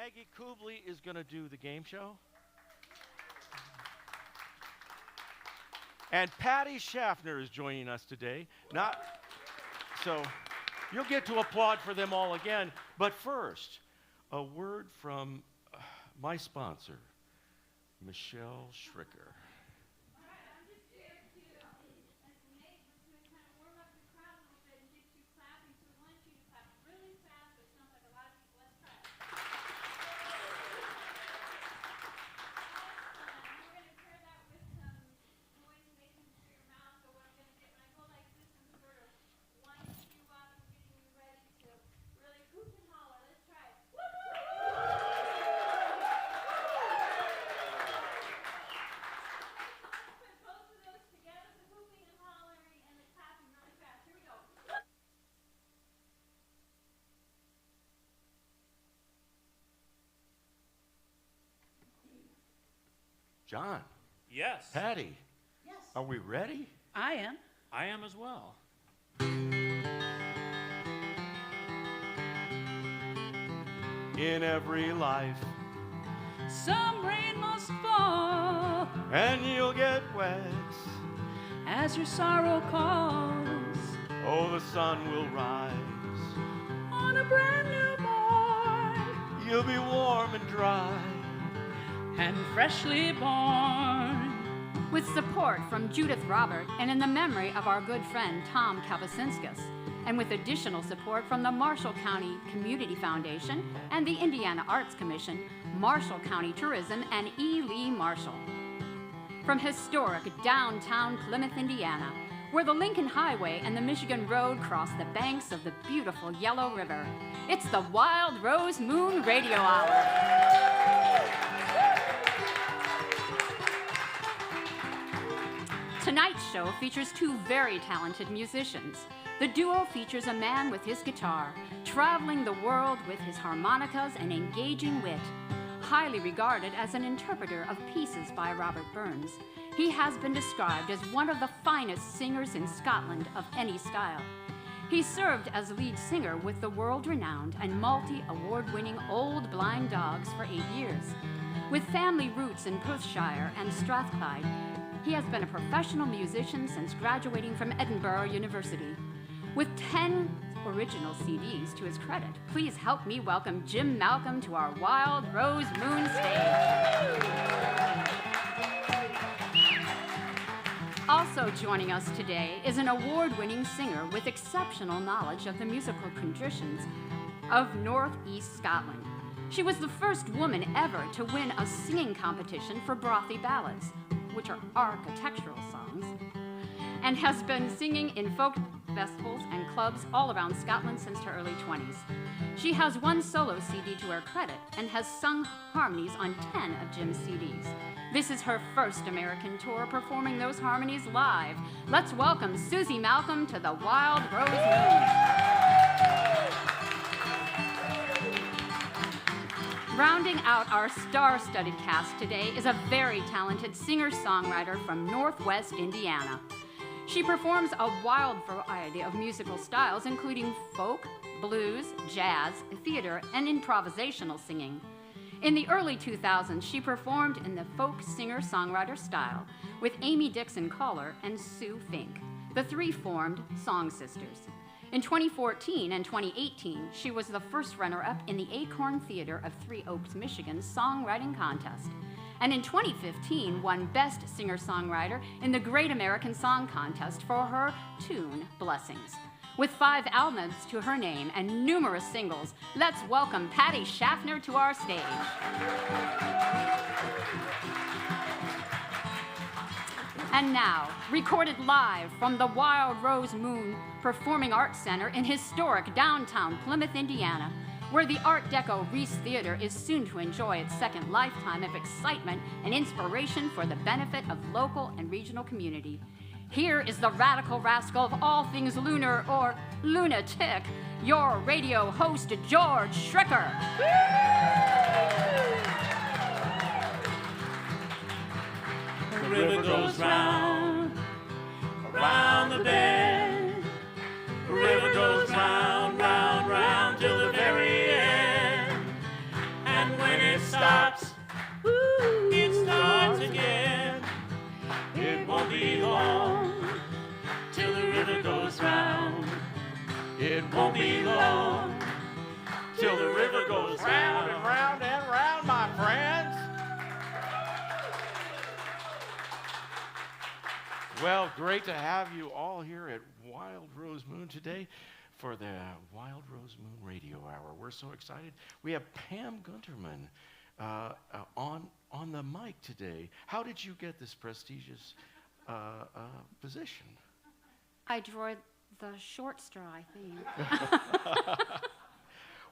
Maggie Kubley is going to do the game show. And Patty Schaffner is joining us today. So you'll get to applaud for them all again. But first, a word from my sponsor, Michelle Schricker. John. Yes. Patty. Yes. Are we ready? I am. I am as well. In every life, Some rain must fall and you'll get wet. as your sorrow calls Oh, the sun will rise. on a brand new morn You'll be warm and dry. and freshly born. With support from Judith Robert and in the memory of our good friend Tom Kavasinskis, and with additional support from the Marshall County Community Foundation and the Indiana Arts Commission, Marshall County Tourism, and E. Lee Marshall. From historic downtown Plymouth, Indiana, where the Lincoln Highway and the Michigan Road cross the banks of the beautiful Yellow River, it's the Wild Rose Moon Radio Hour. Tonight's show features two very talented musicians. The duo features a man with his guitar, traveling the world with his harmonicas and engaging wit. Highly regarded as an interpreter of pieces by Robert Burns, he has been described as one of the finest singers in Scotland of any style. He served as lead singer with the world-renowned and multi-award-winning Old Blind Dogs for 8 years. With family roots in Perthshire and Strathclyde, he has been a professional musician since graduating from Edinburgh University. With 10 original CDs to his credit, please help me welcome Jim Malcolm to our Wild Rose Moon stage. Also joining us today is an award-winning singer with exceptional knowledge of the musical traditions of Northeast Scotland. She was the first woman ever to win a singing competition for Brothy Ballads, which are architectural songs, and has been singing in folk festivals and clubs all around Scotland since her early 20s. She has one solo CD to her credit and has sung harmonies on 10 of Jim's CDs. This is her first American tour, performing those harmonies live. Let's welcome Susie Malcolm to the Wild Rose Moon. Rounding out our star-studded cast today is a very talented singer-songwriter from Northwest Indiana. She performs a wild variety of musical styles, including folk, blues, jazz, theater, and improvisational singing. In the early 2000s, she performed in the folk singer-songwriter style with Amy Dixon Caller and Sue Fink. The three formed Song Sisters. In 2014 and 2018, she was the first runner-up in the Acorn Theater of Three Oaks, Michigan's songwriting contest. And in 2015, won Best Singer-Songwriter in the Great American Song Contest for her tune, Blessings. With 5 albums to her name and numerous singles, let's welcome Patty Schaffner to our stage. And now, recorded live from the Wild Rose Moon Performing Arts Center in historic downtown Plymouth, Indiana, where the Art Deco Reese Theater is soon to enjoy its second lifetime of excitement and inspiration for the benefit of local and regional community. Here is the radical rascal of all things lunar or lunatic, your radio host, George Schricker. The river goes round, around the bend. The river goes round, round, round till the very end. And it stops, it starts again. It won't be long till the river goes round. It Won't be long till the river goes round and round. round and round, my friends. Well, great to have you all here at Wild Rose Moon today for the Wild Rose Moon Radio Hour. We're so excited. We have Pam Gunterman on the mic today. How did you get this prestigious position? I drew the short straw, I think.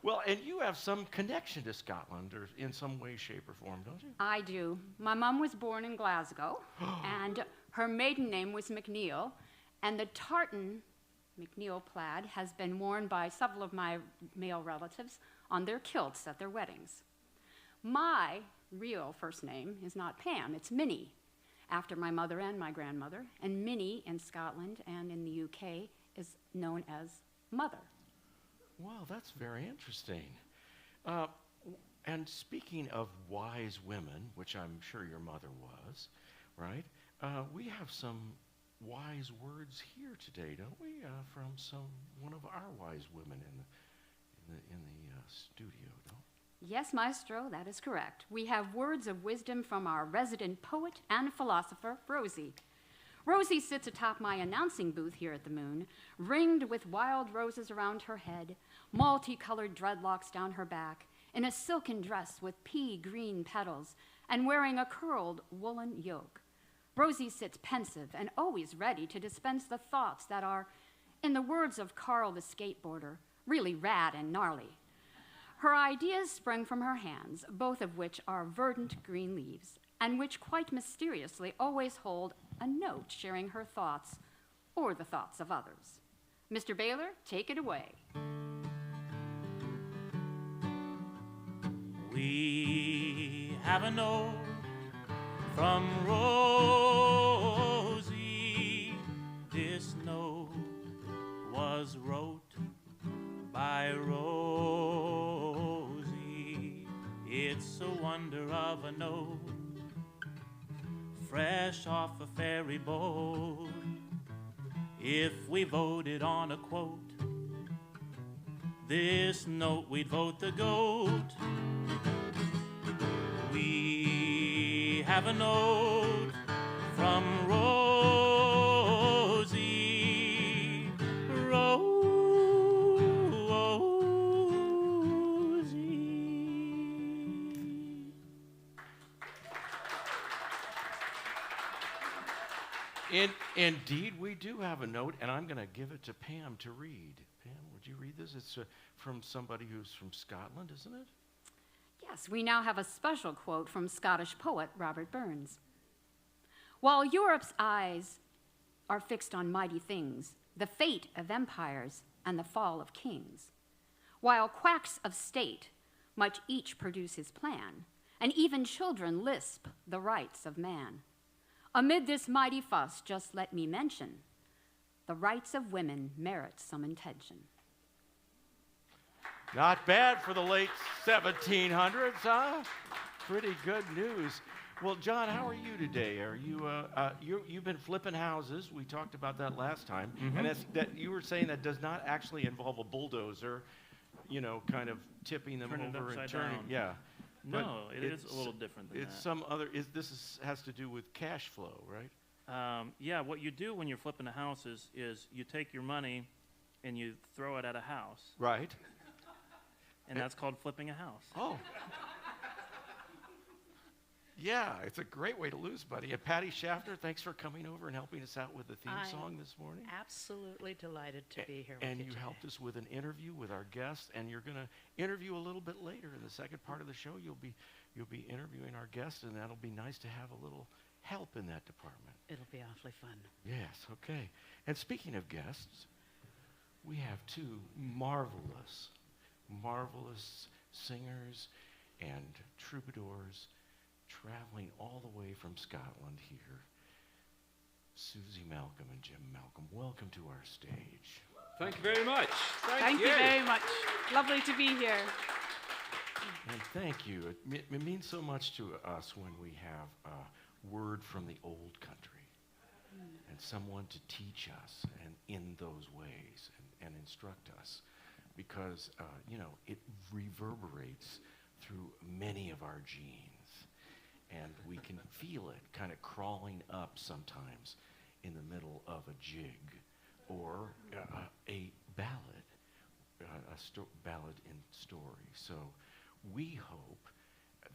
Well, and you have some connection to Scotland or in some way, shape, or form, don't you? I do. My mom was born in Glasgow, and her maiden name was McNeil, and the tartan McNeil plaid has been worn by several of my male relatives on their kilts at their weddings. My real first name is not Pam, it's Minnie, after my mother and my grandmother, and Minnie in Scotland and in the UK is known as Mother. Well, that's very interesting. And speaking of wise women, which I'm sure your mother was, right? We have some wise words here today, don't we? From one of our wise women in the studio, don't we? Yes, Maestro, that is correct. We have words of wisdom from our resident poet and philosopher, Rosie. Rosie sits atop my announcing booth here at the Moon, ringed with wild roses around her head, multicolored dreadlocks down her back, in a silken dress with pea-green petals, and wearing a curled woolen yoke. Rosie sits pensive and always ready to dispense the thoughts that are, in the words of Carl the skateboarder, really rad and gnarly. Her ideas spring from her hands, both of which are verdant green leaves, and which quite mysteriously always hold a note sharing her thoughts or the thoughts of others. Mr. Baylor, take it away. We have a note from Rosie. This note was wrote by Rosie. It's a wonder of a note, fresh off a ferry boat. If we voted on a quote, this note we'd vote the goat. We have a note from Rosie. Indeed, we do have a note, and I'm going to give it to Pam to read. Pam, would you read this? It's from somebody who's from Scotland, isn't it? Yes, we now have a special quote from Scottish poet Robert Burns. While Europe's eyes are fixed on mighty things, the fate of empires and the fall of kings, while quacks of state much each produce his plan, and even children lisp the rights of man, amid this mighty fuss, just let me mention, the rights of women merit some attention. Not bad for the late 1700s, huh? Pretty good news. Well, John, how are you today? Are you you've been flipping houses? We talked about that last time, and that you were saying that does not actually involve a bulldozer, kind of tipping them Turn it over and upside turning. down. Yeah. No, it is a little different than that. It's some other. Has to do with cash flow, right? Yeah, what you do when you're flipping a house is you take your money and you throw it at a house, Right. and that's called flipping a house. Oh. Yeah, it's a great way to lose money. And Patty Schaffner, thanks for coming over and helping us out with the theme song this morning. Absolutely delighted to be here with And you you today. helped us with an interview with our guest, and you're going to interview a little bit later in the second part of the show. You'll be interviewing our guest, and that'll be nice to have a little help in that department. It'll be awfully fun. Yes, okay. And speaking of guests, we have two marvelous singers and troubadours traveling all the way from Scotland here. Susie Malcolm and Jim Malcolm, welcome to our stage. Thank you very much. Thank you very much. Lovely to be here. And thank you. It means so much to us when we have a word from the old country and someone to teach us and in those ways and instruct us, because it reverberates through many of our genes, and we can feel it kind of crawling up sometimes in the middle of a jig or a ballad, ballad in story. So we hope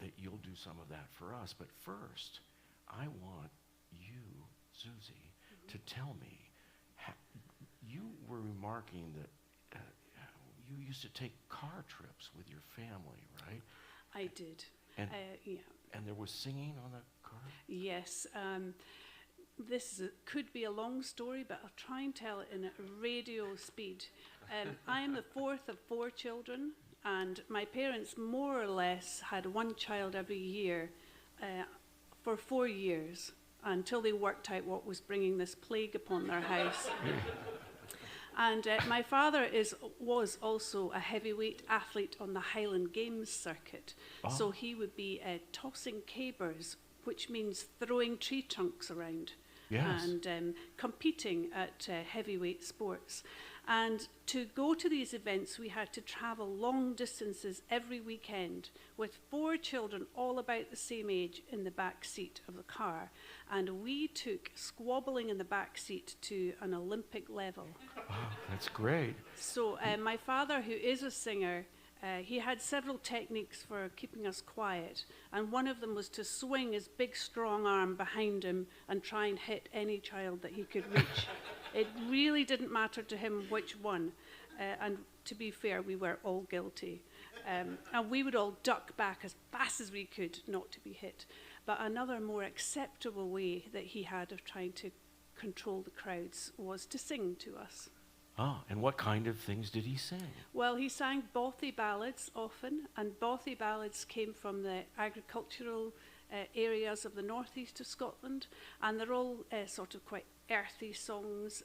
that you'll do some of that for us. But first, I want you, Susie, to tell me, you were remarking that you used to take car trips with your family, right? I did. And, Yeah. and there was singing on the car? Yes. Could be a long story, but I'll try and tell it in a radio speed. I am the fourth of 4 children, and my parents more or less had one child every year for 4 years until they worked out what was bringing this plague upon their house. And my father was also a heavyweight athlete on the Highland Games circuit. Oh. So he would be tossing cabers, which means throwing tree trunks around. Yes. And competing at heavyweight sports. And to go to these events, we had to travel long distances every weekend with 4 children all about the same age in the back seat of the car. And we took squabbling in the back seat to an Olympic level. Oh, that's great. So my father, who is a singer, he had several techniques for keeping us quiet, and one of them was to swing his big strong arm behind him and try and hit any child that he could reach. It really didn't matter to him which one, and to be fair, we were all guilty. And we would all duck back as fast as we could not to be hit. But another more acceptable way that he had of trying to control the crowds was to sing to us. Oh, and what kind of things did he sing? Well, he sang bothy ballads often, and bothy ballads came from the agricultural areas of the northeast of Scotland, and they're all sort of quite earthy songs,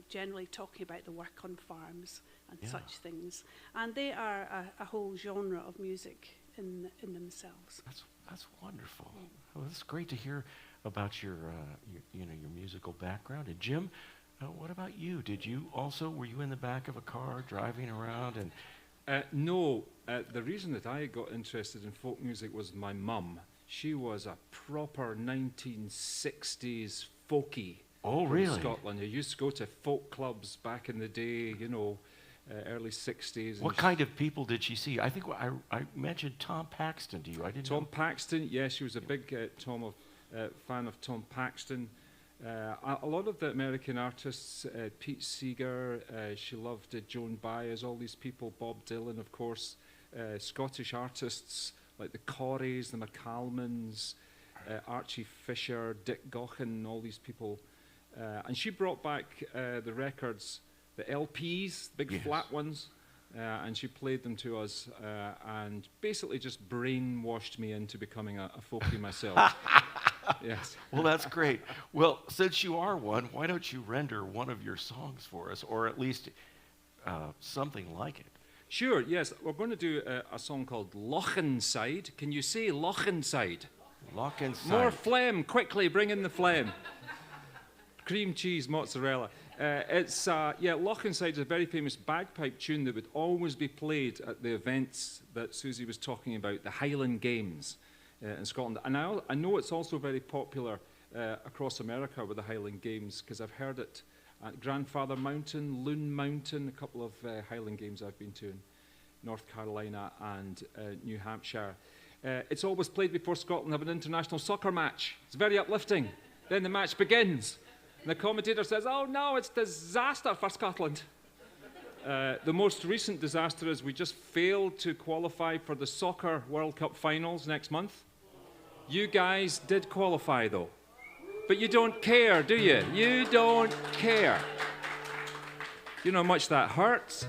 generally talking about the work on farms and such things. And they are a whole genre of music in themselves. That's wonderful. Well, it's great to hear about your musical background. And Jim, what about you? Were you in the back of a car driving around? And no, the reason that I got interested in folk music was my mum. She was a proper 1960s folkie. Oh, from really? Scotland. I used to go to folk clubs back in the day, early 60s. What kind of people did she see? I think I mentioned Tom Paxton to you. I didn't know. Tom Paxton, yes, she was a big fan of Tom Paxton. A lot of the American artists, Pete Seeger, she loved Joan Baez, all these people, Bob Dylan, of course, Scottish artists like the Corries, the McCalmans, Archie Fisher, Dick Gaughan, all these people. And she brought back the records, the LPs, big flat ones, and she played them to us and basically just brainwashed me into becoming a folkie myself. Yes. Well, that's great. Well, since you are one, why don't you render one of your songs for us, or at least something like it? Sure, yes. We're going to do a song called Lochenside. Can you say Lochenside? Lochenside. More phlegm, quickly, bring in the phlegm. Cream cheese, mozzarella. Lochenside is a very famous bagpipe tune that would always be played at the events that Susie was talking about, the Highland Games in Scotland. And I know it's also very popular across America with the Highland Games, because I've heard it at Grandfather Mountain, Loon Mountain, a couple of Highland Games I've been to in North Carolina and New Hampshire. It's always played before Scotland have an international soccer match. It's very uplifting. Then the match begins. And the commentator says, "Oh no, it's disaster for Scotland." The most recent disaster is we just failed to qualify for the Soccer World Cup finals next month. You guys did qualify though. But you don't care, do you? You don't care. You know how much that hurts?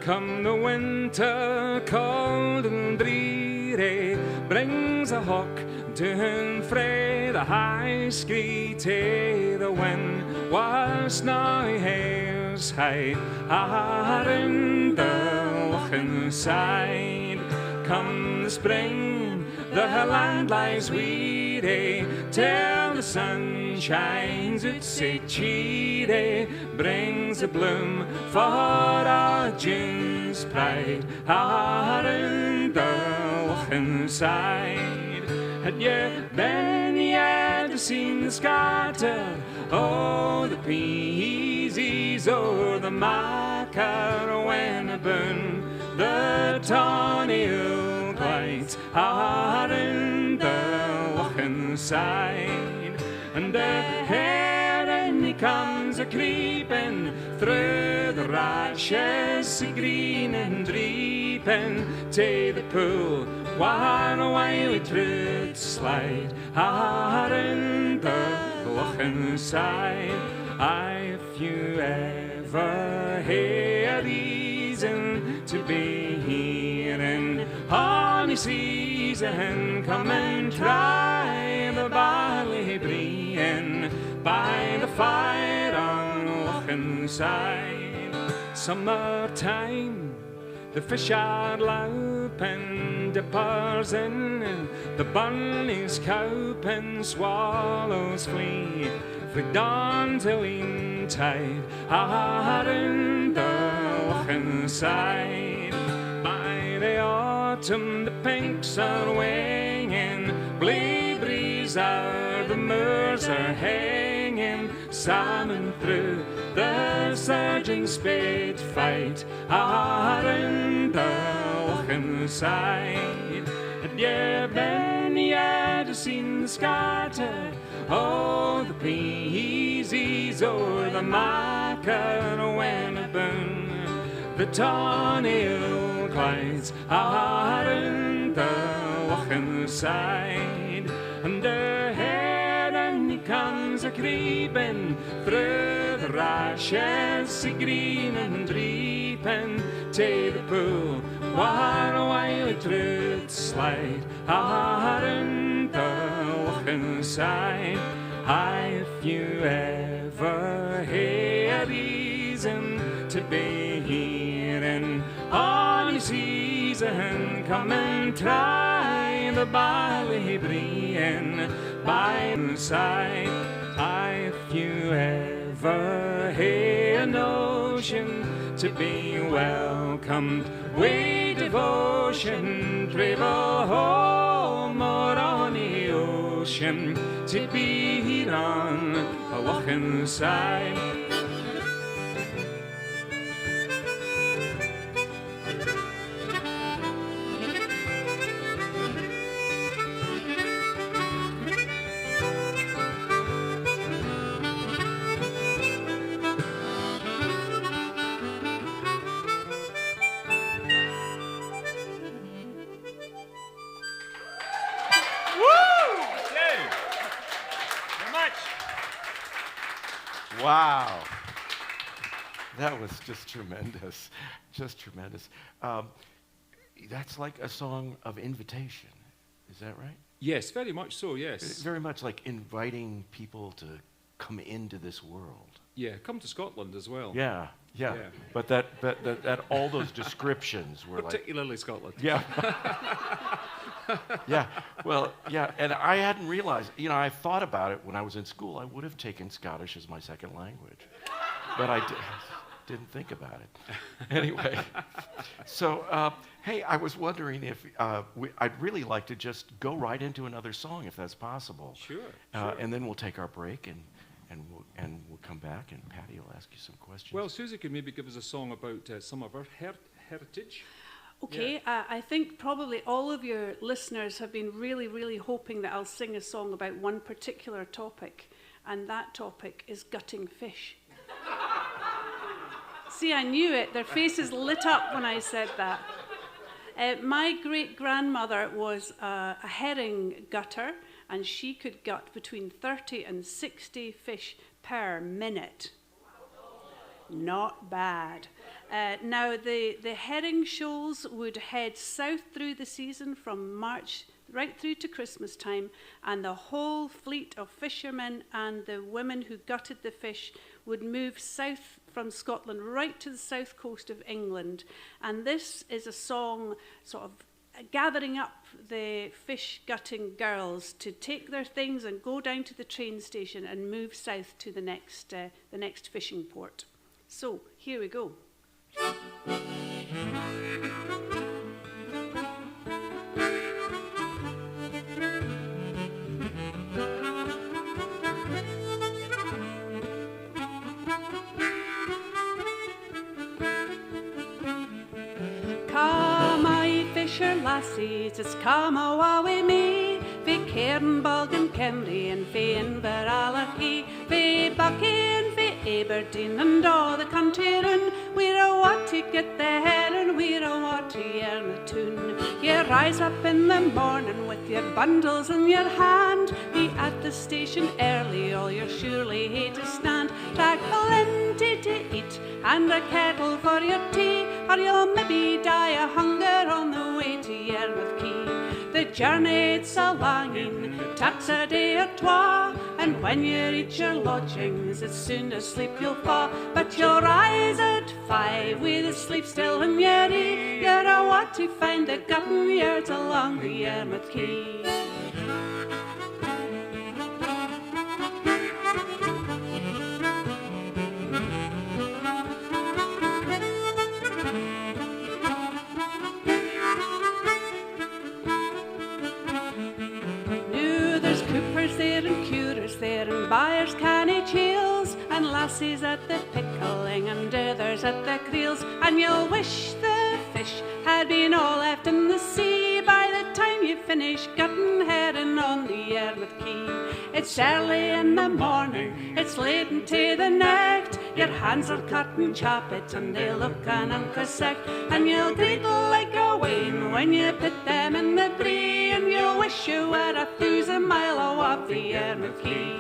Come the winter cold and dreary, brings a hawk down frae the high screety. The wind was now hairs high around the looking side. Come the spring, the land lies weedy, till the sun shines out sae cheery, brings a bloom for our June's pride around the looking side. Had you been yet seen the scatter, oh the peasies or the macar, when aboon the tawny old glides around the looking side. And the heron he comes a creeping through the rashes green and dreeping to the pool, one away we truth slide around the looking side. If you ever hear reason to be here in honey season, come and try the barley breen by the fire on looking side. Summertime, the fish are louping, dippers in, the bunnies cowping, swallows flee frae dawn till eentide around the looking side. By the autumn the pinks are winging, blaeberries are the moors are hanging, salmon through the surging spade fight around the looking side. Had you been yet seen the scatter, oh the peasies or the macar, when aboon the tawny old glides around the looking side. And the heron he comes a creeping through the rashes green and dreeping to the pool, one away we truth slide around the looking side. If you ever hear reason to be here in honey season, come and try the barley breen by the side. If you ever hear notion to be welcomed with devotion, travel home or on the ocean to be here on a looking side. Wow. That was just tremendous. Just tremendous. That's like a song of invitation. Is that right? Yes, very much so, yes. Very much like inviting people to come into this world. Yeah, come to Scotland as well. Yeah. But that all those descriptions were particularly Scotland. Yeah. Yeah. Well, yeah. And I hadn't realized, I thought about it when I was in school. I would have taken Scottish as my second language. But I didn't think about it. Anyway. So, hey, I was wondering if I'd really like to just go right into another song, if that's possible. Sure. And then we'll take our break and we'll come back, and Patty will ask you some questions. Well, Susie could maybe give us a song about some of our heritage. Okay, I think probably all of your listeners have been really, really hoping that I'll sing a song about one particular topic, and that topic is gutting fish. See, I knew it. Their faces lit up when I said that. My great-grandmother was a herring gutter, and she could gut between 30 and 60 fish per minute. Not bad. Now, the herring shoals would head south through the season from March right through to Christmas time, and the whole fleet of fishermen and the women who gutted the fish would move south from Scotland right to the south coast of England. And this is a song sort of gathering up the fish gutting girls to take their things and go down to the train station and move south to the next fishing port. So here we go. Come aye fisher lassies, it's come awa wi me, fi Cairnbog and Kemry and fi Inverallachie, fi Buckie and fi Aberdeen and all the country round. We're a wat to get the herring, we're a wat to hear the tune. You rise up in the morning with your bundles in your hand, be at the station early, or you're surely hae to stand. Tak plenty to eat and a kettle for your tea, or you'll maybe die of hunger on the way to Yarmouth Quay. The journey it's a longing, takes a day or twa, and when you reach your lodgings, it's soon to sleep you'll fall. But you'll rise at 5 with the sleep still in your ear. You're a wat to find the gutting yards along the Yarmouth Quay. There and curers there and buyers canny cheels, and lassies at the pickling and others at the creels, and you'll wish the fish had been all left in the sea by the time you finish gutting herring on the Yarmouth Quay. It's early in the morning, it's late into the night, your hands are cut and chop it and they look an uncassect, and you'll greet like a whale when you put them in the brie, and you'll wish you were 1,000 mile off the Yarmouth Quay.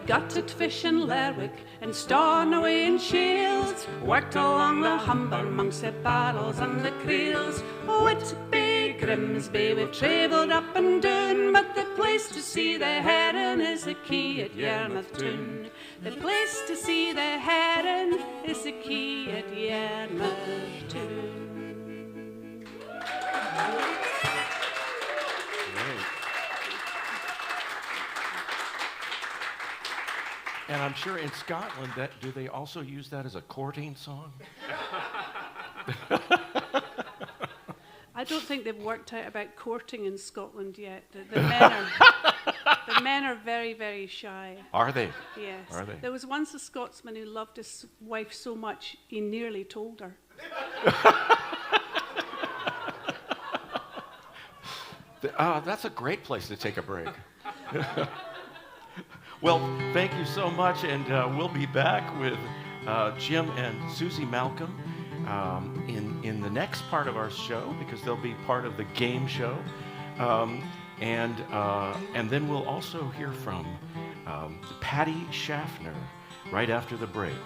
Gutted fish in Lerwick and Stornoway and Shields, worked along the Humber amongst the barrels and the creels. Whitby, Grimsby, we've travelled up and down, but the place to see the herring is the quay at Yarmouth Town. The place to see the herring is the quay at Yarmouth Town. And I'm sure in Scotland, do they also use that as a courting song? I don't think they've worked out about courting in Scotland yet. The men are very, very shy. Are they? Yes. Are they? There was once a Scotsman who loved his wife so much he nearly told her. That's a great place to take a break. Well, thank you so much, and we'll be back with Jim and Susie Malcolm in the next part of our show, because they'll be part of the game show, and then we'll also hear from Patty Schaffner right after the break.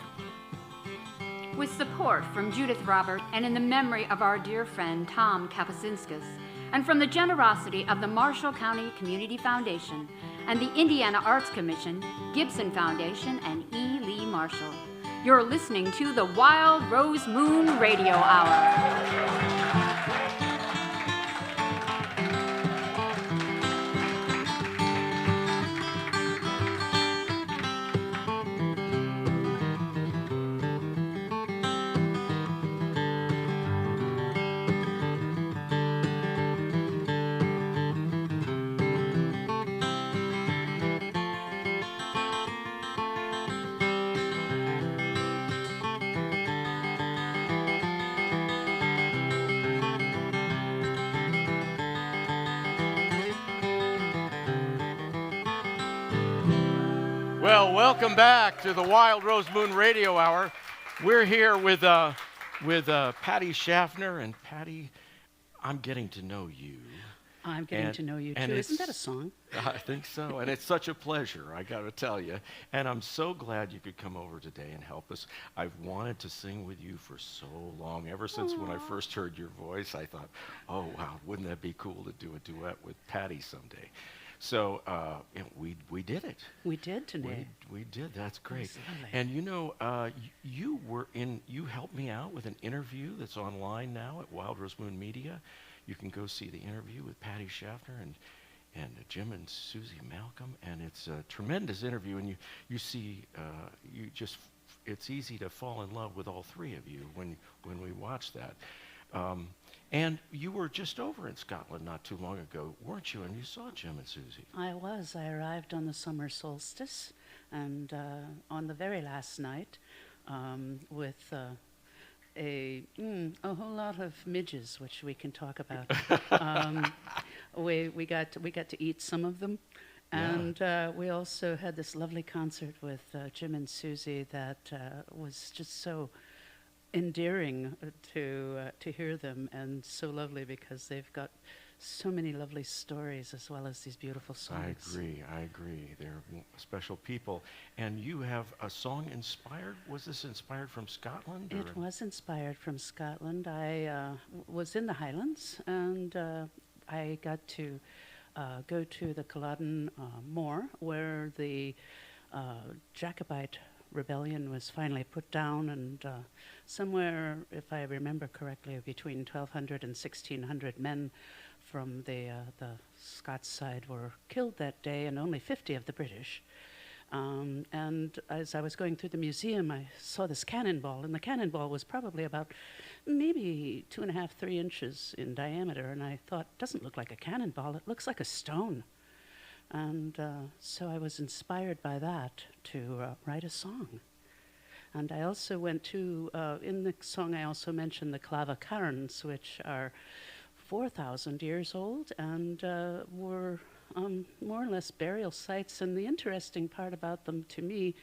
With support from Judith Robert and in the memory of our dear friend Tom Kapuscinskis, and from the generosity of the Marshall County Community Foundation and the Indiana Arts Commission, Gibson Foundation, and E. Lee Marshall. You're listening to the Wild Rose Moon Radio Hour. Well, welcome back to the Wild Rose Moon Radio Hour. We're here with Patty Schaffner, and Patty, I'm getting to know you. I'm getting to know you too. Isn't that a song? I think so, and it's such a pleasure, I got to tell you. And I'm so glad you could come over today and help us. I've wanted to sing with you for so long. Ever since when I first heard your voice, I thought, oh, wow, wouldn't that be cool to do a duet with Patty someday? So we did it. We did today. We did. That's great. That's lovely. And you know, you helped me out with an interview that's online now at Wild Rose Moon Media. You can go see the interview with Patty Schaffner and Jim and Susie Malcolm, and it's a tremendous interview. And you see, it's easy to fall in love with all three of you when we watch that. And you were just over in Scotland not too long ago, weren't you? And you saw Jim and Susie. I was. I arrived on the summer solstice, and on the very last night, with a whole lot of midges, which we can talk about. We got to eat some of them, and we also had this lovely concert with Jim and Susie that was just so endearing to hear them, and so lovely because they've got so many lovely stories as well as these beautiful songs. I agree. They're special people. And you have a song inspired? Was this inspired from Scotland? It was inspired from Scotland. I was in the Highlands, and I got to go to the Culloden Moor, where the Jacobite rebellion was finally put down, and somewhere, if I remember correctly, between 1,200 and 1,600 men from the Scots side were killed that day, and only 50 of the British. And as I was going through the museum, I saw this cannonball, and the cannonball was probably about maybe 2.5, 3 inches in diameter, and I thought, doesn't look like a cannonball, it looks like a stone. And so I was inspired by that to write a song. And I also went to, in the song I also mentioned the Clava Cairns, which are 4,000 years old and were more or less burial sites. And the interesting part about them to me,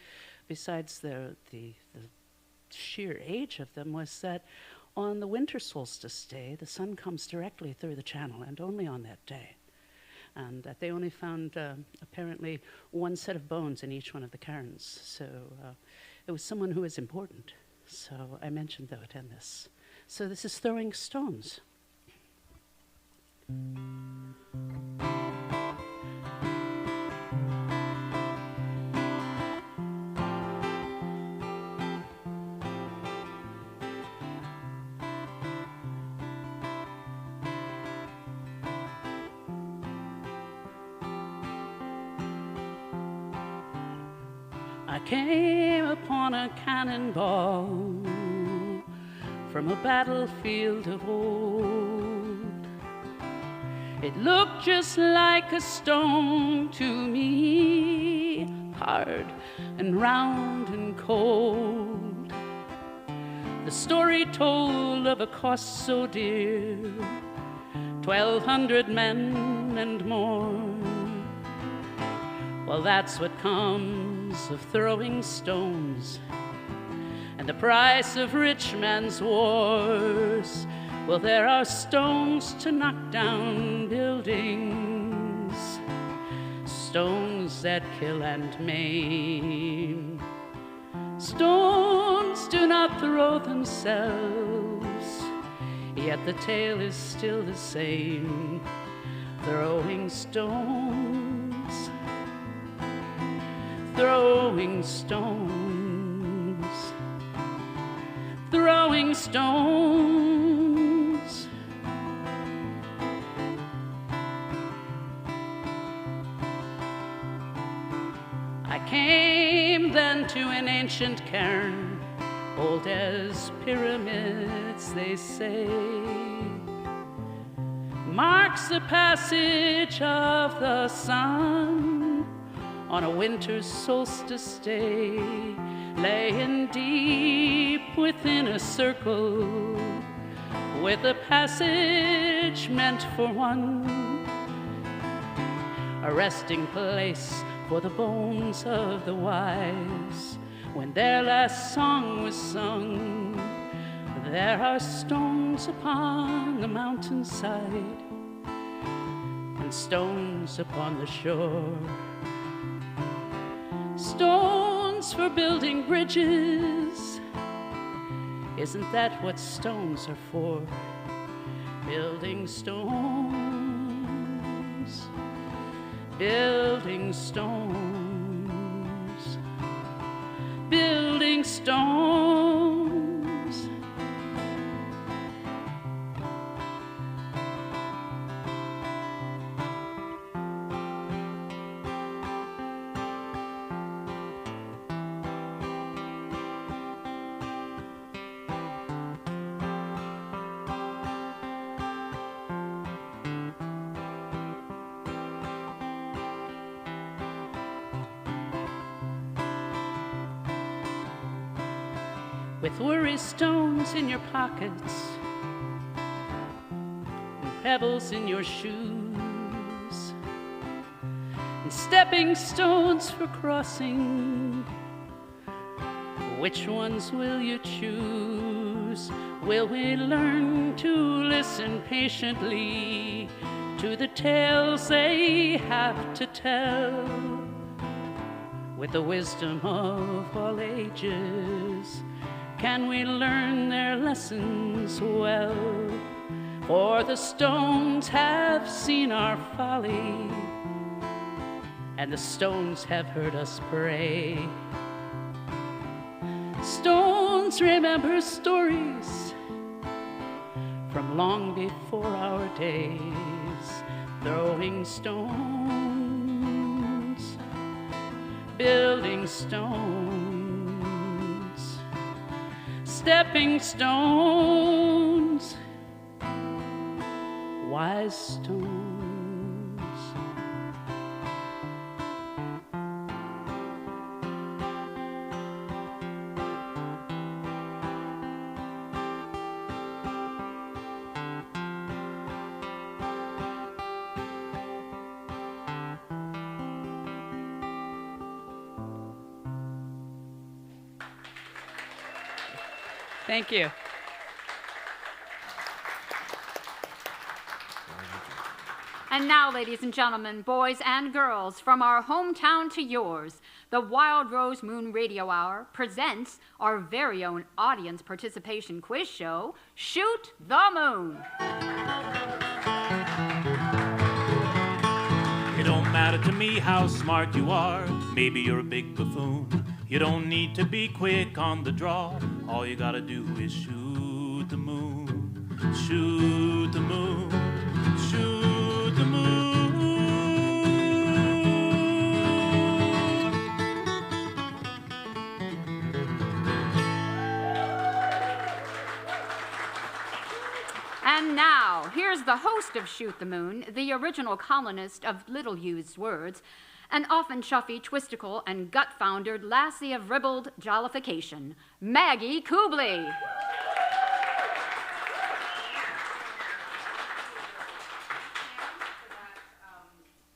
besides the sheer age of them, was that on the winter solstice day, the sun comes directly through the channel, and only on that day. And that they only found apparently one set of bones in each one of the cairns. So it was someone who was important. So I mentioned that in this. So this is Throwing Stones. I came upon a cannonball from a battlefield of old. It looked just like a stone to me, hard and round and cold. The story told of a cost so dear, 1,200 men and more. Well, that's what comes of throwing stones, and the price of rich man's wars. Well, there are stones to knock down buildings, stones that kill and maim. Stones do not throw themselves, yet the tale is still the same. Throwing stones, throwing stones, throwing stones. I came then to an ancient cairn, old as pyramids, they say. Marks the passage of the sun on a winter solstice day, laying deep within a circle, with a passage meant for one, a resting place for the bones of the wise, when their last song was sung. There are stones upon the mountainside and stones upon the shore, stones for building bridges. Isn't that what stones are for? Building stones, building stones, building stones. With worry stones in your pockets and pebbles in your shoes and stepping stones for crossing, which ones will you choose? Will we learn to listen patiently to the tales they have to tell with the wisdom of all ages? Can we learn their lessons well? For the stones have seen our folly, and the stones have heard us pray. Stones remember stories from long before our days, throwing stones, building stones, stepping stones, wise stones. Thank you. And now, ladies and gentlemen, boys and girls, from our hometown to yours, the Wild Rose Moon Radio Hour presents our very own audience participation quiz show, Shoot the Moon. It don't matter to me how smart you are. Maybe you're a big buffoon. You don't need to be quick on the draw. All you gotta do is shoot the moon. Shoot the moon. Shoot the moon. And now, here's the host of Shoot the Moon, the original colonist of little used words, an often chuffy, twisticle, and gut-foundered lassie of ribald jollification, Maggie Kubley.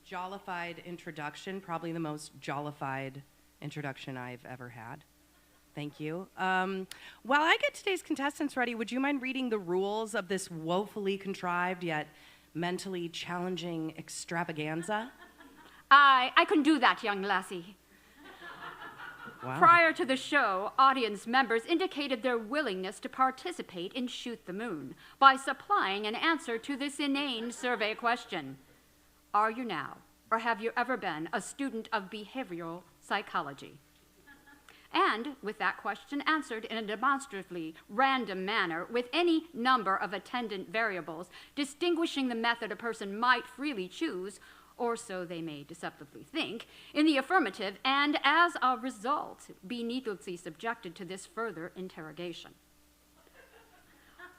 Jollified introduction, probably the most jollified introduction I've ever had. Thank you. While I get today's contestants ready, would you mind reading the rules of this woefully contrived yet mentally challenging extravaganza? I can do that, young lassie. Wow. Prior to the show, audience members indicated their willingness to participate in Shoot the Moon by supplying an answer to this inane survey question. Are you now, or have you ever been, a student of behavioral psychology? And with that question answered in a demonstratively random manner with any number of attendant variables, distinguishing the method a person might freely choose, or so they may deceptively think, in the affirmative, and as a result, be needlessly subjected to this further interrogation.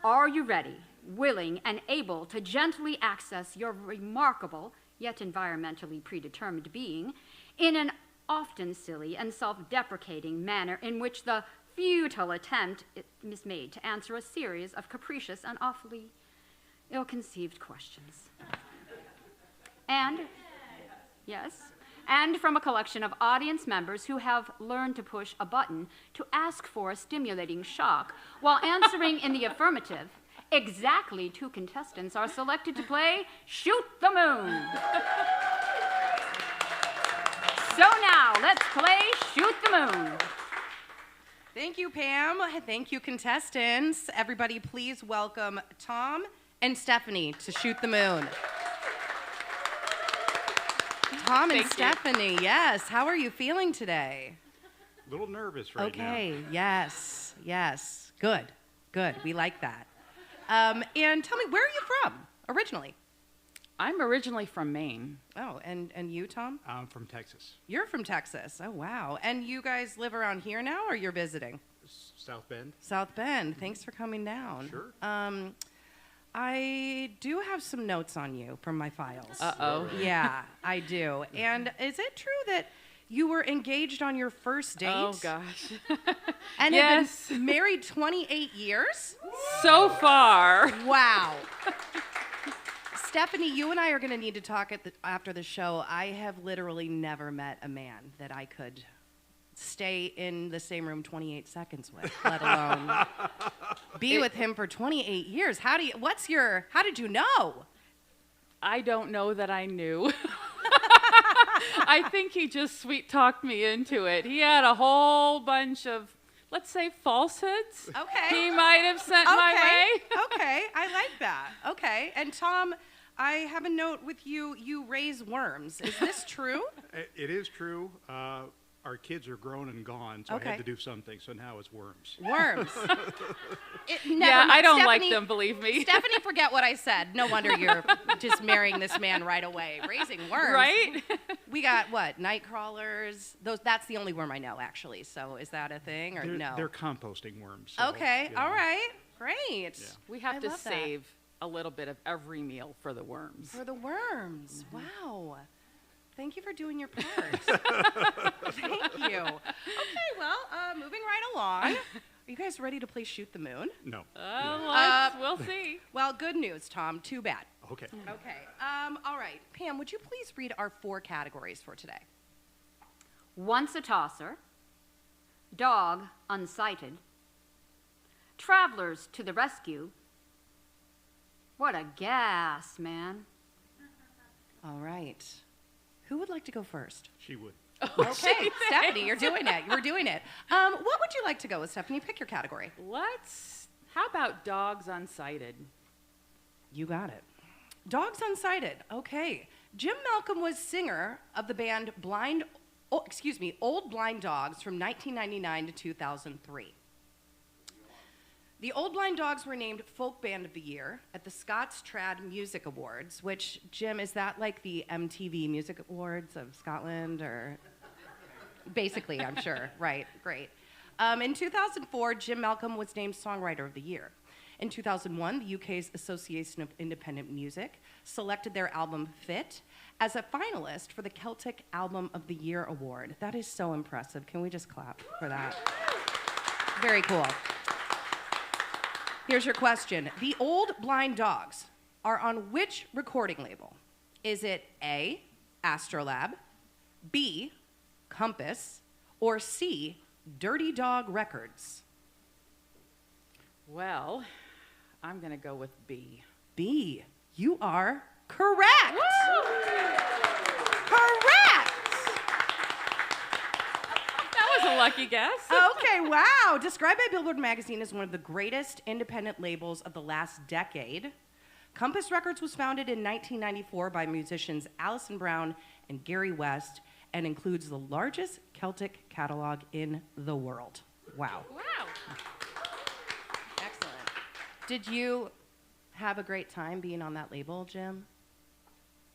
Are you ready, willing, and able to gently access your remarkable, yet environmentally predetermined being, in an often silly and self-deprecating manner in which the futile attempt is made to answer a series of capricious and awfully ill-conceived questions? And, yes, and from a collection of audience members who have learned to push a button to ask for a stimulating shock while answering in the affirmative. Exactly 2 contestants are selected to play Shoot the Moon. So now, let's play Shoot the Moon. Thank you, Pam. Thank you, contestants. Everybody, please welcome Tom and Stephanie to Shoot the Moon. Tom and Stephanie, yes. How are you feeling today? A little nervous right now. Okay, yes. Good. We like that. And tell me, where are you from originally? I'm originally from Maine. Oh, and you, Tom? I'm from Texas, You're from Texas. Oh, wow. And you guys live around here now, or you're visiting? South Bend. South Bend. Thanks for coming down. Sure. I do have some notes on you from my files. Uh-oh. Yeah, I do. And is it true that you were engaged on your first date? Oh, gosh. And Yes. have been married 28 years? So far. Wow. Stephanie, you and I are going to need to talk after the show. I have literally never met a man that I could stay in the same room 28 seconds with, let alone be with him for 28 years. How did you know? I don't know that I knew. I think he just sweet-talked me into it. He had a whole bunch of, let's say, falsehoods Okay. he might have sent my way. Okay, I like that. Okay, and Tom, I have a note with you. You raise worms. Is this true? It is true. Our kids are grown and gone, so I Okay. had to do something. So now it's worms. Worms. Yeah, I don't like them, believe me. Stephanie, forget what I said. No wonder you're just marrying this man right away. Raising worms. Right? We got what? Night crawlers. That's the only worm I know, actually. So is that a thing or no? They're composting worms. So, Okay. you know. All right. Great. Yeah. We have I to love that. save a little bit of every meal for the worms. For the worms. Wow. Thank you for doing your part. Thank you. Okay, well, moving right along. Are you guys ready to play Shoot the Moon? No. We'll see. Well, good news, Tom. Too bad. Okay. Okay. All right. Pam, would you please read our 4 categories for today? Once a tosser, dog unsighted, travelers to the rescue. What a gas, man. All right. Who would like to go first? She would. Okay, Stephanie, you're doing it. You're doing it. What would you like to go with, Stephanie? Pick your category. How about dogs unsighted? You got it. Dogs Unsighted. Okay. Jim Malcolm was singer of the band Old Blind Dogs from 1999 to 2003. The Old Blind Dogs were named Folk Band of the Year at the Scots Trad Music Awards, which, Jim, is that like the MTV Music Awards of Scotland, or? Basically, I'm sure. Right, great. In 2004, Jim Malcolm was named Songwriter of the Year. In 2001, the UK's Association of Independent Music selected their album Fit as a finalist for the Celtic Album of the Year Award. That is so impressive. Can we just clap for that? Very cool. Here's your question. The Old Blind Dogs are on which recording label? Is it A, Astrolab, B, Compass, or C, Dirty Dog Records? Well, I'm going to go with B. B, you are correct. Correct. That was a lucky guess. Okay, wow. Described by Billboard magazine as one of the greatest independent labels of the last decade, Compass Records was founded in 1994 by musicians Alison Brown and Gary West and includes the largest Celtic catalog in the world. Wow. Wow. Excellent. Did you have a great time being on that label, Jim?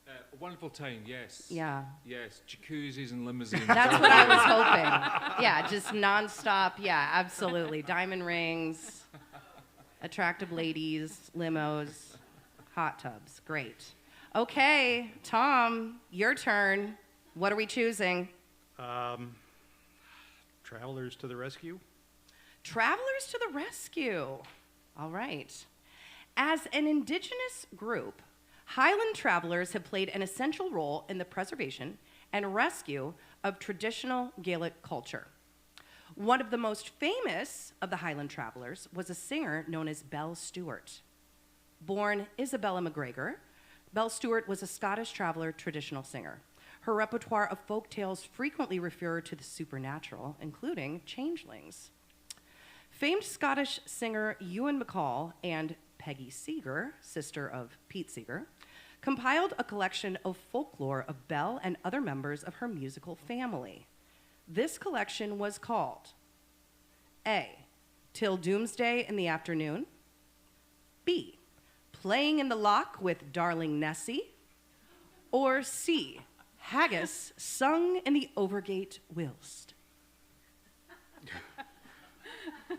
A wonderful time, yes. Yeah. Yes, jacuzzis and limousines. That's what I was hoping. Yeah, just nonstop. Yeah, absolutely. Diamond rings, attractive ladies, limos, hot tubs. Great. Okay, Tom, your turn. What are we choosing? Travelers to the rescue. Travelers to the rescue. All right. As an indigenous group, Highland travelers have played an essential role in the preservation and rescue of traditional Gaelic culture. One of the most famous of the Highland travelers was a singer known as Belle Stewart. Born Isabella McGregor, Belle Stewart was a Scottish traveler traditional singer. Her repertoire of folk tales frequently refer to the supernatural, including changelings. Famed Scottish singer Ewan MacColl and Peggy Seeger, sister of Pete Seeger, compiled a collection of folklore of Belle and other members of her musical family. This collection was called A, Till Doomsday in the Afternoon, B, Playing in the Loch with Darling Nessie, or C, Haggis Sung in the Overgate Whilst.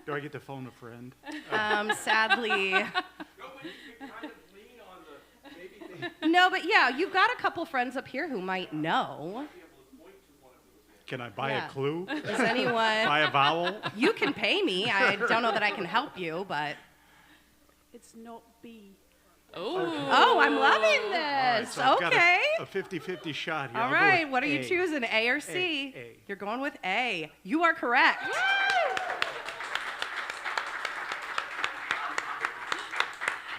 Do I get to phone a friend? Sadly. No, but you can kind of lean on the maybe they No, but yeah, you've got a couple friends up here who might know. Can I buy Yeah. a clue? Is anyone? Buy a vowel? You can pay me. I don't know that I can help you, but. It's not B. Oh, I'm loving All right, this. so I've got Okay. a 50-50 shot here. All I'll go right. with What are you A. choosing, A or C? A. You're going with A. You are correct.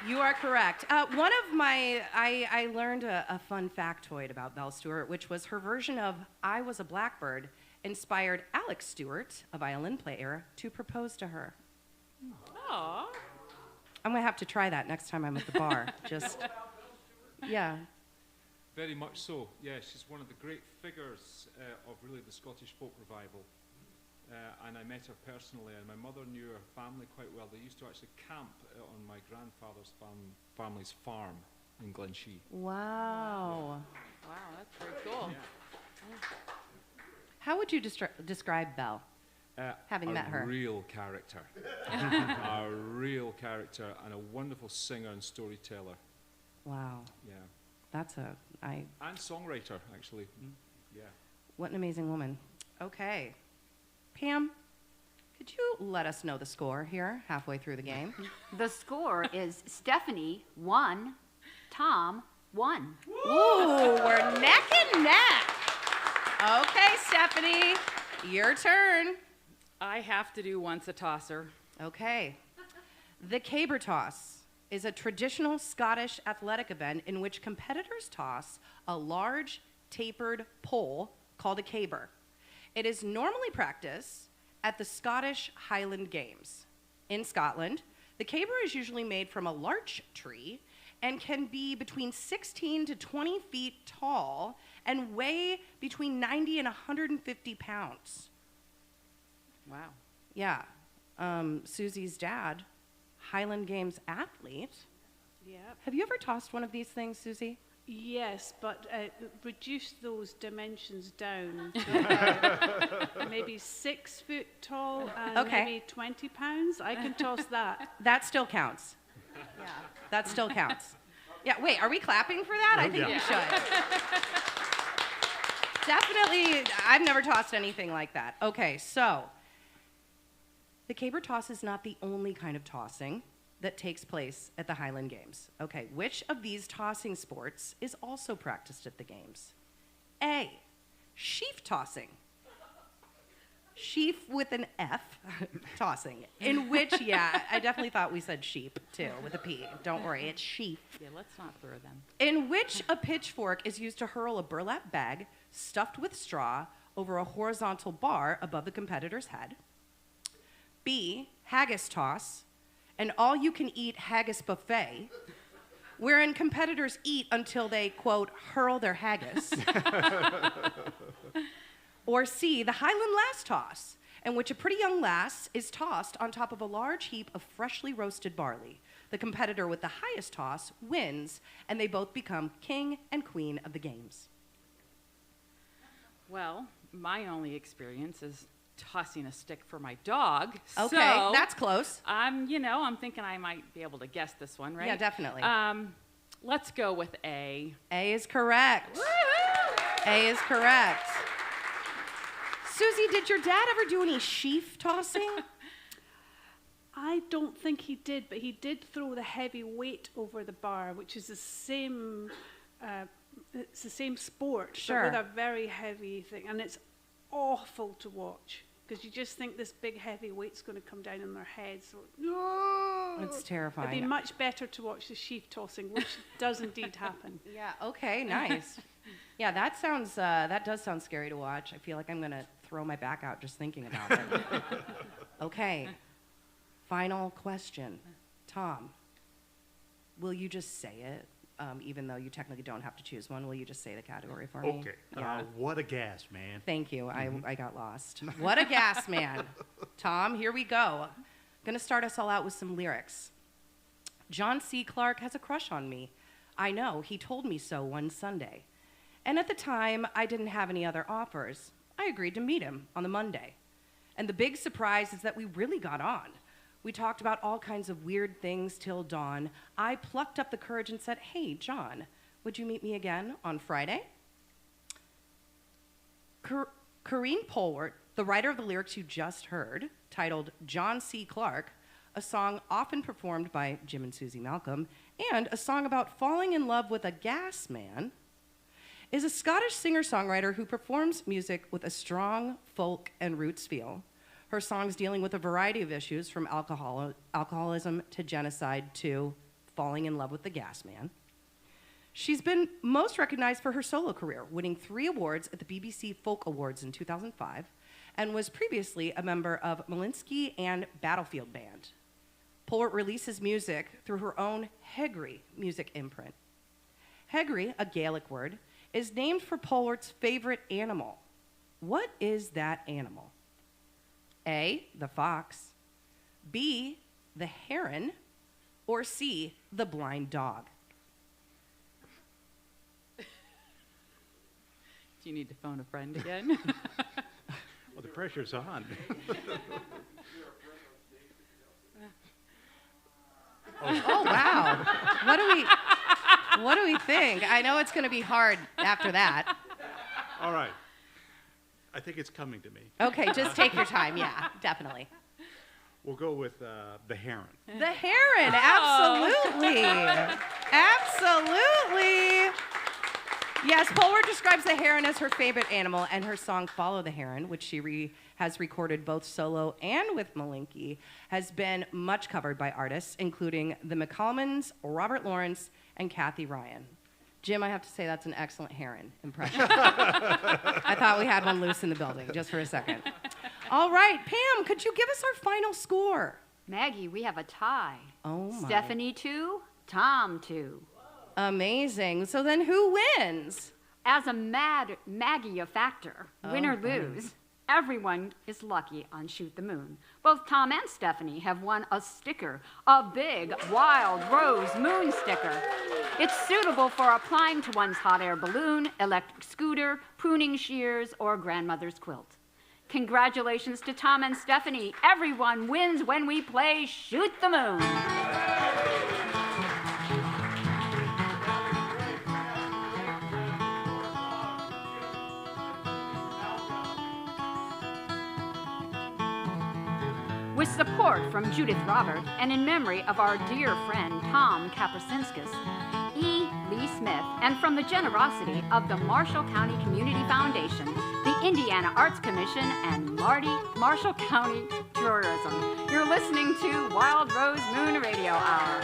You are correct. One of my, I learned a fun factoid about Belle Stewart, which was her version of I Was a Blackbird inspired Alex Stewart, a violin player, to propose to her. Aw. I'm going to have to try that next time I'm at the bar. Just, yeah. Very much so. Yeah, she's one of the great figures of really the Scottish folk revival. And I met her personally, and my mother knew her family quite well. They used to actually camp on my grandfather's family's farm in Glenshee. Wow. Wow, that's very cool. How would you describe Belle? Having met her. A real character. A real character, and a wonderful singer and storyteller. Wow. Yeah. That's And songwriter, actually. Yeah. what an amazing woman. Okay. Pam, could you let us know the score here halfway through the game? The score is Stephanie 1, Tom 1. Ooh, we're neck and neck. Okay, Stephanie, your turn. I have to do once a tosser. Okay. The caber toss is a traditional Scottish athletic event in which competitors toss a large, tapered pole called a caber. It is normally practiced at the Scottish Highland Games. In Scotland, the caber is usually made from a larch tree and can be between 16 to 20 feet tall and weigh between 90 and 150 pounds. Wow. Yeah. Susie's dad, Highland Games athlete. Yeah. Have you ever tossed one of these things, Susie? Yes, but reduce those dimensions down to about maybe 6 foot tall and Okay. maybe 20 pounds. I can toss that. That still counts. Yeah. That still counts. Yeah, wait, are we clapping for that? I think we should. Definitely, I've never tossed anything like that. Okay, so the caber toss is not the only kind of tossing that takes place at the Highland Games. Okay, which of these tossing sports is also practiced at the Games? A, sheaf tossing. Sheaf with an F, tossing. In which, yeah, I definitely thought we said sheep too, with a P. Don't worry, it's sheaf. Yeah, let's not throw them. In which a pitchfork is used to hurl a burlap bag stuffed with straw over a horizontal bar above the competitor's head. B, haggis toss, an all-you-can-eat haggis buffet, wherein competitors eat until they, quote, hurl their haggis. Or C, the Highland Lass toss, in which a pretty young lass is tossed on top of a large heap of freshly roasted barley. The competitor with the highest toss wins, and they both become king and queen of the games. Well, my only experience is tossing a stick for my dog. Okay, so that's close. I'm thinking I might be able to guess this one, right? Yeah, definitely. Let's go with A. A is correct. Woo-hoo! A is correct. Susie, did your dad ever do any sheaf tossing? I don't think he did, but he did throw the heavy weight over the bar, which is the same it's the same sport, Sure. but with a very heavy thing, and it's awful to watch because you just think this big heavy weight's going to come down on their heads. So, no, It's It'd terrifying. be much better to watch the sheaf tossing, which does indeed happen. Yeah, okay, nice. Yeah, that does sound scary to watch. I feel like I'm going to throw my back out just thinking about it. Okay, final question. Tom, will you just say it? Even though you technically don't have to choose one, will you just say the category for me? Okay. Yeah. What a gas, man. Thank you. I got lost. What a gas man. Tom, here we go. Gonna start us all out with some lyrics. John C. Clarke has a crush on me. I know, he told me so one Sunday. And at the time, I didn't have any other offers. I agreed to meet him on the Monday. And the big surprise is that we really got on. We talked about all kinds of weird things till dawn. I plucked up the courage and said, hey, John, would you meet me again on Friday? Corrine Polwart, the writer of the lyrics you just heard, titled John C. Clarke, a song often performed by Jim and Susie Malcolm, and a song about falling in love with a gas man, is a Scottish singer-songwriter who performs music with a strong folk and roots feel. Her songs dealing with a variety of issues from alcoholism to genocide to falling in love with the gas man. She's been most recognized for her solo career, winning 3 awards at the BBC Folk Awards in 2005, and was previously a member of Malinsky and Battlefield Band. Polwart releases music through her own Hegri music imprint. Hegri, a Gaelic word, is named for Polwart's favorite animal. What is that animal? A, the fox, B, the heron, or C, the blind dog? Do you need to phone a friend again? Well, the pressure's on. Oh, wow. What do we think? I know it's going to be hard after that. All right. I think it's coming to me. Okay, just take your time. Yeah, definitely. We'll go with the heron. The heron, absolutely. Absolutely. Yes, Polwart describes the heron as her favorite animal, and her song Follow the Heron, which she has recorded both solo and with Malinky, has been much covered by artists, including the McCallmans, Robert Lawrence, and Kathy Ryan. Jim, I have to say that's an excellent heron impression. I thought we had one loose in the building, just for a second. All right, Pam, could you give us our final score? Maggie, we have a tie. Oh, my. Stephanie 2, Tom 2. Amazing. So then who wins? As a Maggie factor, win or Oh, lose, everyone is lucky on Shoot the Moon. Both Tom and Stephanie have won a sticker, a big wild rose moon sticker. It's suitable for applying to one's hot air balloon, electric scooter, pruning shears, or grandmother's quilt. Congratulations to Tom and Stephanie. Everyone wins when we play Shoot the Moon. With support from Judith Robert and in memory of our dear friend Tom Kaprasinskis, E. Lee Smith, and from the generosity of the Marshall County Community Foundation, the Indiana Arts Commission, and Marshall County Tourism. You're listening to Wild Rose Moon Radio Hour.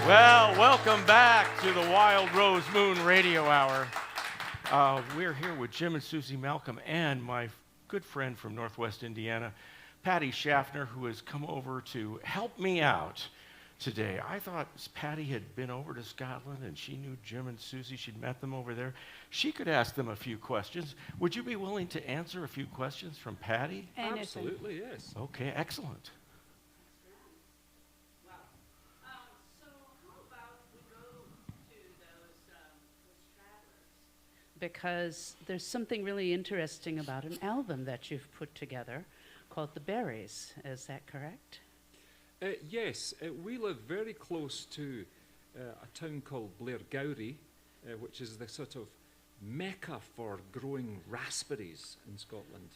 Well, welcome back to the Wild Rose Moon Radio Hour. We're here with Jim and Susie Malcolm and my good friend from Northwest Indiana, Patty Schaffner, who has come over to help me out today. I thought Patty had been over to Scotland and she knew Jim and Susie. She'd met them over there. She could ask them a few questions. Would you be willing to answer a few questions from Patty? Anything. Absolutely, yes. Okay, excellent. Because there's something really interesting about an album that you've put together called The Berries. Is that correct? Yes, we live very close to a town called Blairgowrie, which is the sort of mecca for growing raspberries in Scotland.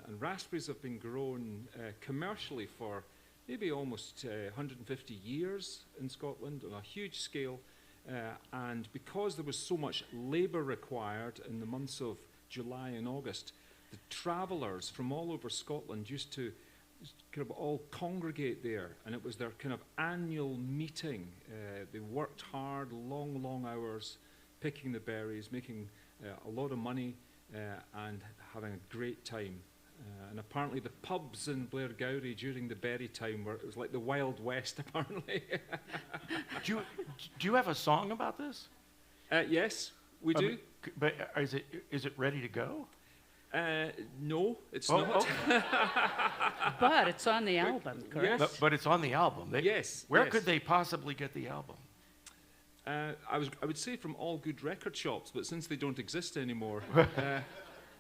And raspberries have been grown commercially for maybe almost 150 years in Scotland on a huge scale. And because there was so much labour required in the months of July and August, the travellers from all over Scotland used to kind of all congregate there, and it was their kind of annual meeting. They worked hard, long hours, picking the berries, making a lot of money, and having a great time. And apparently the pubs in Blairgowrie during the berry time it was like the Wild West, apparently. Do you have a song about this? Yes, we do. But is it ready to go? No, it's not. But it's on the album, correct? Yes. But it's on the album. Yes. Where yes. could they possibly get the album? I would say from all good record shops, but since they don't exist anymore.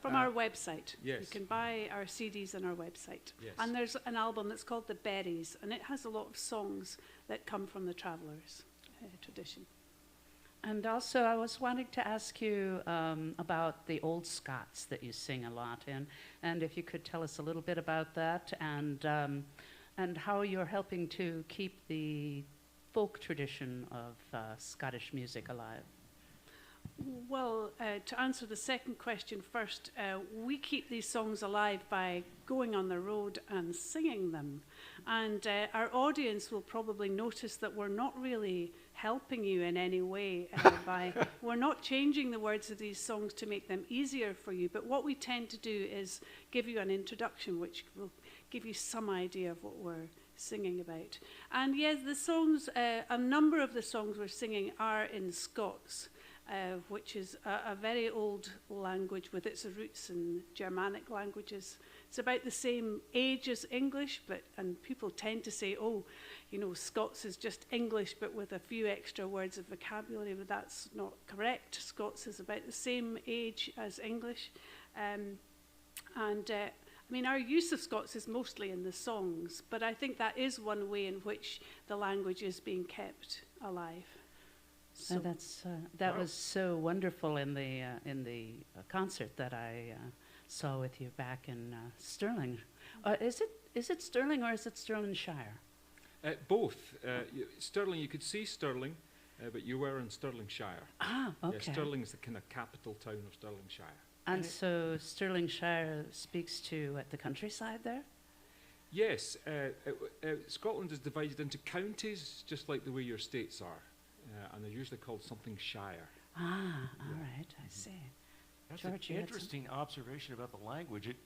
From our website. Yes. You can buy our CDs on our website. Yes. And there's an album that's called The Berries, and it has a lot of songs that come from the Travellers' tradition. And also, I was wanting to ask you about the old Scots that you sing a lot in, and if you could tell us a little bit about that, and how you're helping to keep the folk tradition of Scottish music alive. Well, to answer the second question first, we keep these songs alive by going on the road and singing them. And our audience will probably notice that we're not really helping you in any way we're not changing the words of these songs to make them easier for you, but what we tend to do is give you an introduction which will give you some idea of what we're singing about. And yes, the songs, a number of the songs we're singing are in Scots, which is a very old language with its roots in Germanic languages. It's about the same age as English, and people tend to say, oh, you know, Scots is just English, but with a few extra words of vocabulary, but that's not correct. Scots is about the same age as English. I mean, our use of Scots is mostly in the songs, but I think that is one way in which the language is being kept alive. So That was so wonderful in the concert that I saw with you back in Stirling. Is it Stirling or is it Stirlingshire? Both. Stirling, you could see Stirling, but you were in Stirlingshire. Ah, okay. Yeah, Stirling is the kind of capital town of Stirlingshire. And so Stirlingshire speaks to the countryside there? Yes. Scotland is divided into counties, just like the way your states are. And they're usually called something shire. Ah, all right, I see. That's George, an interesting observation about the language. It,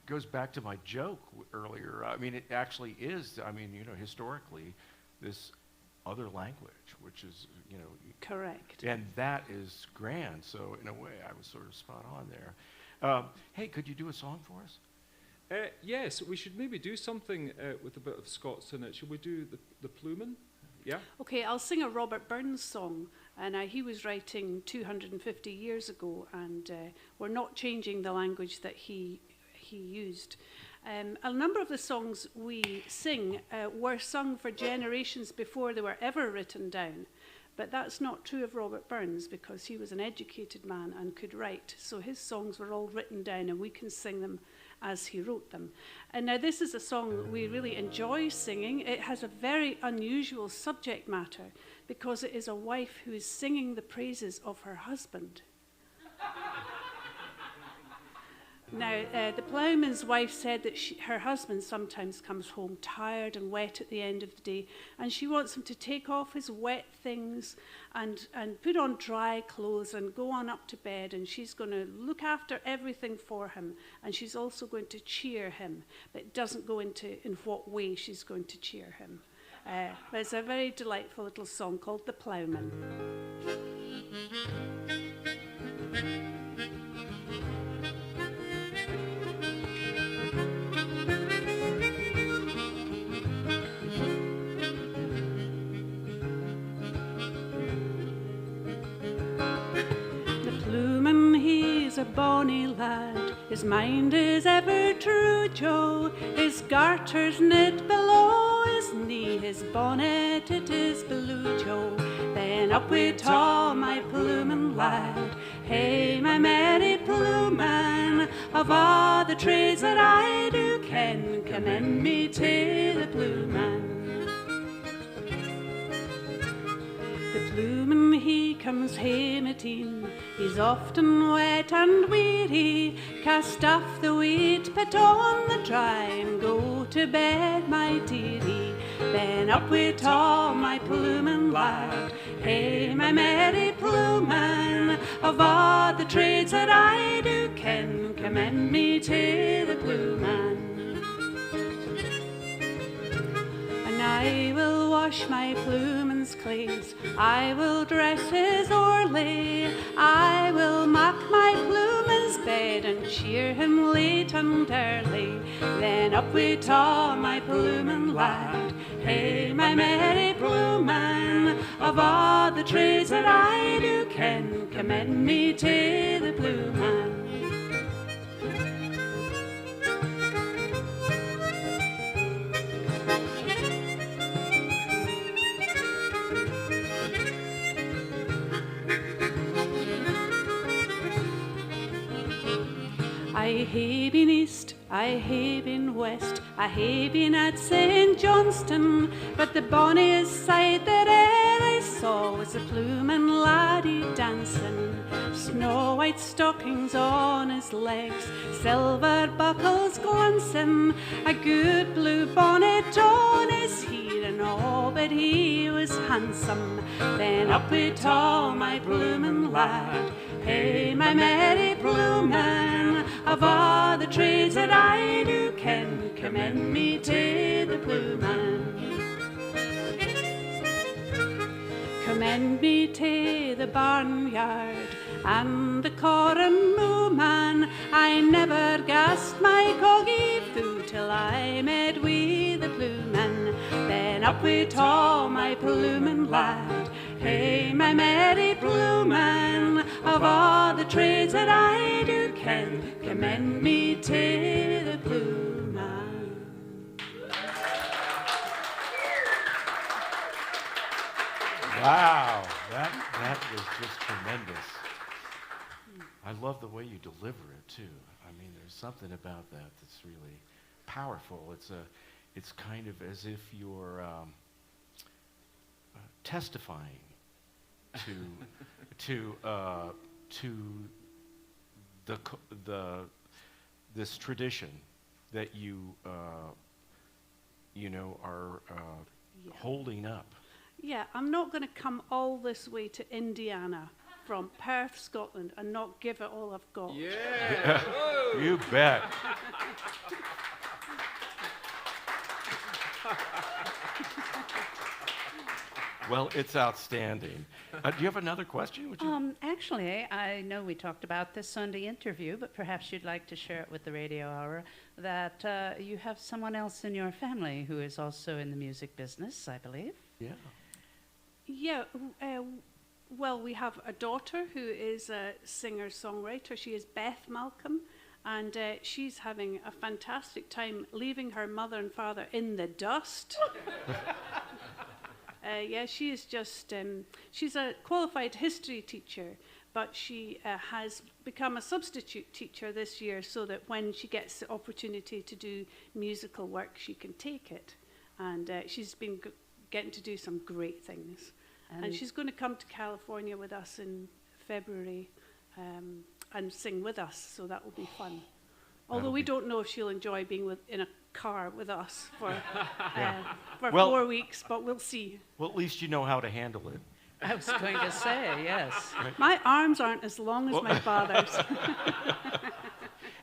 goes back to my joke earlier. I mean, it actually is, historically, this other language, which is, correct. And that is grand. So in a way, I was sort of spot on there. Hey, could you do a song for us? Yes, we should maybe do something with a bit of Scots in it. Should we do the Plumen? Yeah. Okay, I'll sing a Robert Burns song, and he was writing 250 years ago, and we're not changing the language that he used. A number of the songs we sing were sung for generations before they were ever written down, but that's not true of Robert Burns because he was an educated man and could write, so his songs were all written down and we can sing them as he wrote them. And now this is a song we really enjoy singing. It has a very unusual subject matter because it is a wife who is singing the praises of her husband. Now, the ploughman's wife said that her husband sometimes comes home tired and wet at the end of the day, and she wants him to take off his wet things and put on dry clothes and go on up to bed, and she's going to look after everything for him, and she's also going to cheer him, but it doesn't go into in what way she's going to cheer him. But it's a very delightful little song called The Ploughman. A bonny lad, his mind is ever true, Joe. His garter's knit below his knee, his bonnet it is blue, Joe. Then up we taw, my ploughman lad. Hey, my merry ploughman, of all the trades that I do ken, commend me to the ploughman. The ploughman he comes hame at e'en, he's often wet and weary. Cast off the wheat, put on the dry, and go to bed, my dearie. Then up we taw, my ploughman lad. Hey, my merry ploughman, of all the trades that I do ken, commend me to the ploughman. And I will wash my ploughman's claes, I will dress his orley, I will mak my ploughman's bed and cheer him late and early. Then up we taw, my ploughman lad. Hey, my merry ploughman, of all the trades that I do ken, commend me to the ploughman. I hae been east, I hae been west, I hae been at St. Johnston, but the bonniest sight that e'er I saw was the ploughman laddie dancing. Snow white stockings on his legs, silver buckles glancing, a good blue bonnet on his head, and all but he was handsome. Then up we taw, my ploughman lad. Hey, my merry ploughman, of all the trades that I do ken, commend me to the ploughman. Commend me to the barnyard and the corn moo man. I never gassed my coggy through till I met wi' the ploughman. Then up we taw, my ploughman lad. Hey, my merry ploughman, of all the trades that I do ken, commend me to the ploughman. Wow, that was just tremendous. I love the way you deliver it too. I mean, there's something about that that's really powerful. It's kind of as if you're testifying to this tradition that you are holding up. Yeah, I'm not going to come all this way to Indiana from Perth, Scotland, and not give it all I've got. Yeah. You bet. Well, it's outstanding. Do you have another question? Would you? Actually, I know we talked about this on the interview, but perhaps you'd like to share it with the Radio Hour, that you have someone else in your family who is also in the music business, I believe. Yeah. Yeah, well, we have a daughter who is a singer-songwriter. She is Belle Malcolm, and she's having a fantastic time leaving her mother and father in the dust. Yeah, she is just, she's a qualified history teacher, but she has become a substitute teacher this year so that when she gets the opportunity to do musical work, she can take it. And she's been getting to do some great things. And she's going to come to California with us in February and sing with us, so that will be fun. Although we don't know if she'll enjoy being in a car with us for Well- 4 weeks, but we'll see. Well, at least you know how to handle it. I was going to say, yes. My arms aren't as long as my father's.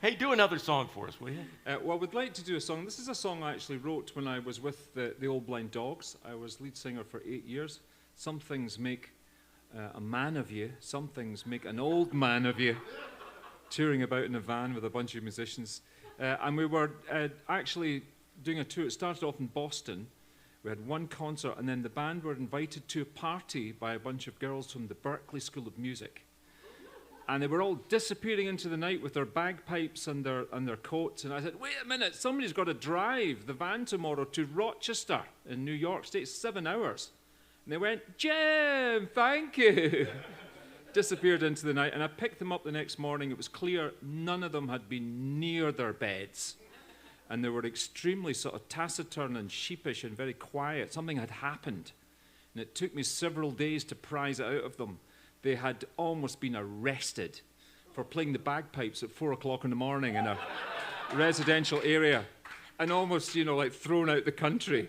Hey, do another song for us, will you? Well, we'd like to do a song. This is a song I actually wrote when I was with the Old Blind Dogs. I was lead singer for 8 years. Some things make a man of you. Some things make an old man of you. Touring about in a van with a bunch of musicians. And we were actually doing a tour. It started off in Boston. We had one concert, and then the band were invited to a party by a bunch of girls from the Berklee School of Music. And they were all disappearing into the night with their bagpipes and their coats. And I said, wait a minute, somebody's got to drive the van tomorrow to Rochester in New York State, 7 hours. And they went, Jim, thank you. Disappeared into the night, and I picked them up the next morning. It was clear none of them had been near their beds. And they were extremely sort of taciturn and sheepish and very quiet. Something had happened. And it took me several days to prise it out of them. They had almost been arrested for playing the bagpipes at 4 o'clock in the morning in a residential area and almost, like thrown out the country.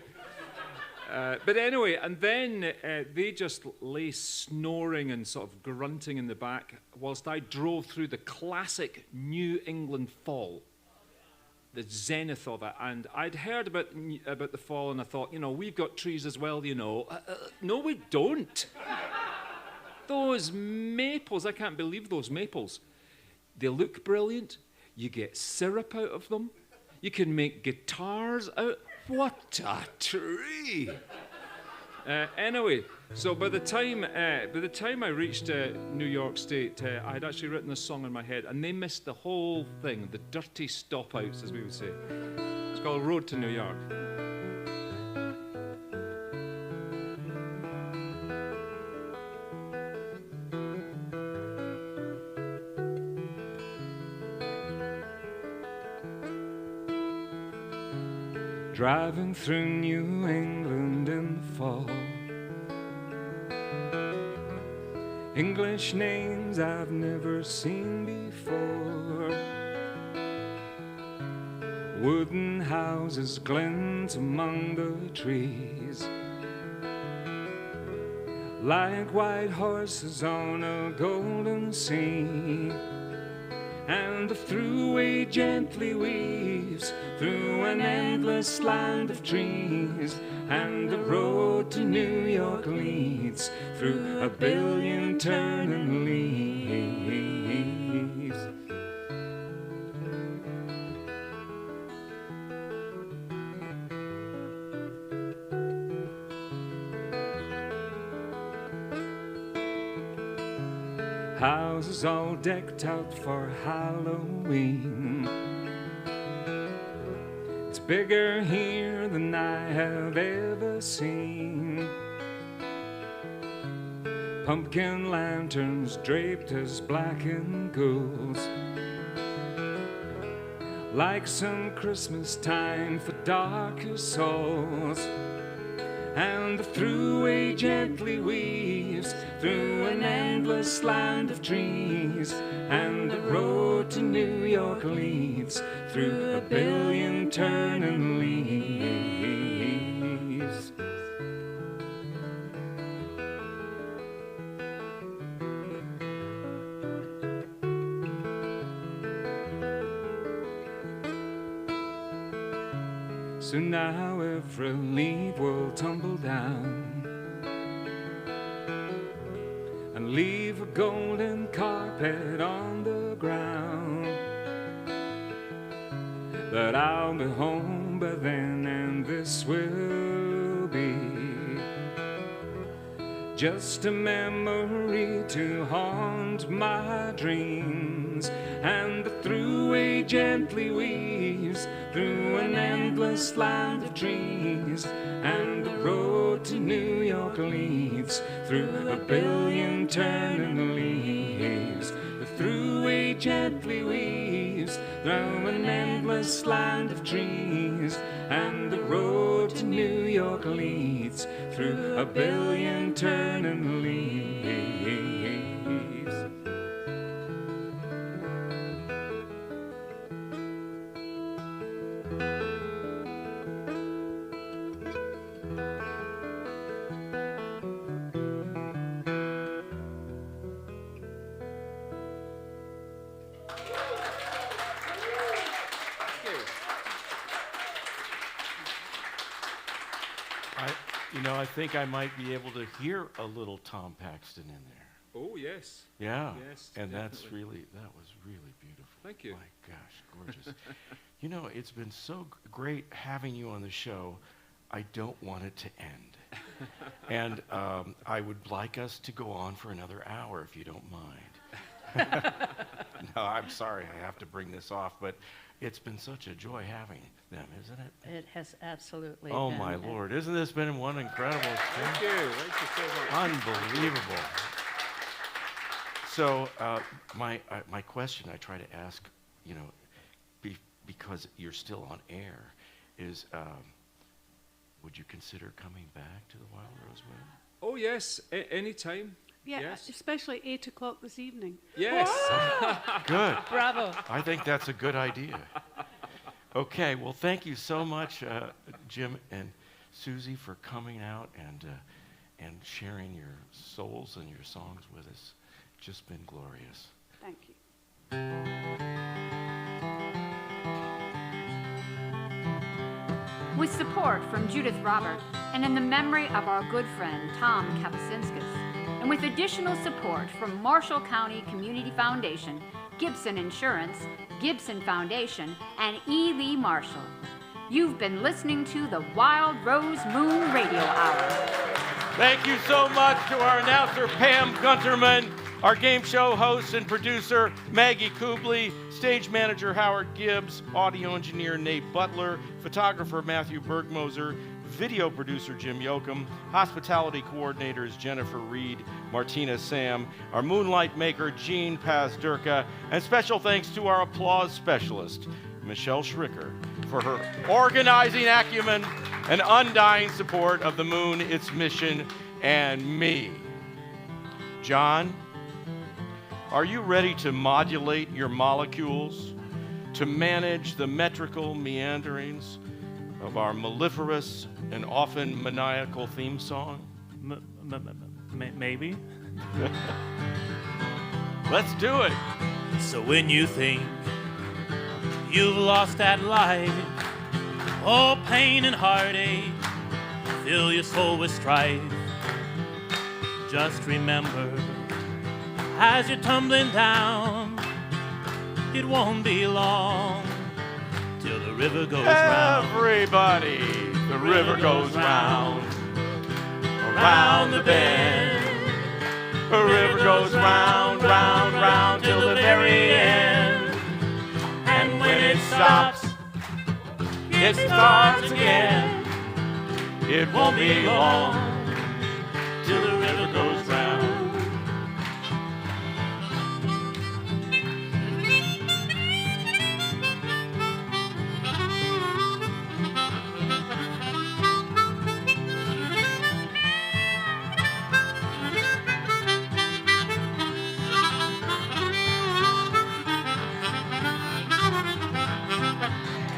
But anyway, and then they just lay snoring and sort of grunting in the back whilst I drove through the classic New England fall, the zenith of it. And I'd heard about the fall, and I thought, we've got trees as well, No, we don't. Those maples, I can't believe those maples. They look brilliant. You get syrup out of them. You can make guitars out. What a tree! Anyway, so by the time I reached New York State, I had actually written a song in my head, and they missed the whole thing, the dirty stop-outs, as we would say. It's called Road to New York. Driving through New England in the fall, English names I've never seen before, wooden houses glint among the trees, like white horses on a golden sea. And the thruway gently weaves through an endless land of trees, and the road to New York leads through a billion turning leaves. Houses all decked out for Halloween. It's bigger here than I have ever seen. Pumpkin lanterns draped as black and gold, like some Christmas time for darker souls. And the thruway gently weaves through an endless land of trees, and the road to New York leads through a billion turning leaves. So now every leaf will tumble down and leave a golden carpet on the ground. But I'll be home by then, and this will be just a memory to haunt my dreams. And the thruway gently weaves through an endless land of trees, and the road to New York leads through a billion turning leaves. The thruway gently weaves through an endless land of trees, and the road to New York leads through a billion turning leaves. You know, I think I might be able to hear a little Tom Paxton in there. Oh, yes. Yeah. Yes, And that was definitely. really beautiful. Thank you. My gosh, gorgeous. You know, it's been so great having you on the show. I don't want it to end. And I would like us to go on for another hour, if you don't mind. No, I'm sorry, I have to bring this off, but it's been such a joy having them, isn't it? It has absolutely Oh, been. my Lord. Isn't this been one incredible Thank thing? you. Thank you so much. Unbelievable. So my question I try to ask, you know, because you're still on air, is would you consider coming back to the Wild Rose Wind? Oh, yes. Anytime. Yeah, Yes. especially 8 o'clock this evening. Yes. Good. Bravo. I think that's a good idea. Okay, well, thank you so much, Jim and Susie, for coming out and sharing your souls and your songs with us. Just been glorious. Thank you. With support from Judith Robert and in the memory of our good friend Tom Kapusinskis, and with additional support from Marshall County Community Foundation, Gibson Insurance, Gibson Foundation, and E. Lee Marshall, you've been listening to the Wild Rose Moon Radio Hour. Thank you so much to our announcer, Pam Gunterman, our game show host and producer, Maggie Kubley, stage manager, Howard Gibbs, audio engineer, Nate Butler, photographer, Matthew Bergmoser, video producer, Jim Yoakum, hospitality coordinators, Jennifer Reed, Martina Sam, our moonlight maker, Jean Pazdurka, and special thanks to our applause specialist, Michelle Schricker, for her organizing acumen and undying support of the moon, its mission, and me. John, are you ready to modulate your molecules, to manage the metrical meanderings of our mellifluous and often maniacal theme song? Maybe. Let's do it. So when you think you've lost that light, all pain and heartache fill your soul with strife, just remember, as you're tumbling down, it won't be long till the river goes round. Everybody, the river goes round, around the bend. The river goes round, round, round till the very end. And when it stops, it starts again. It won't be long till the river goes round.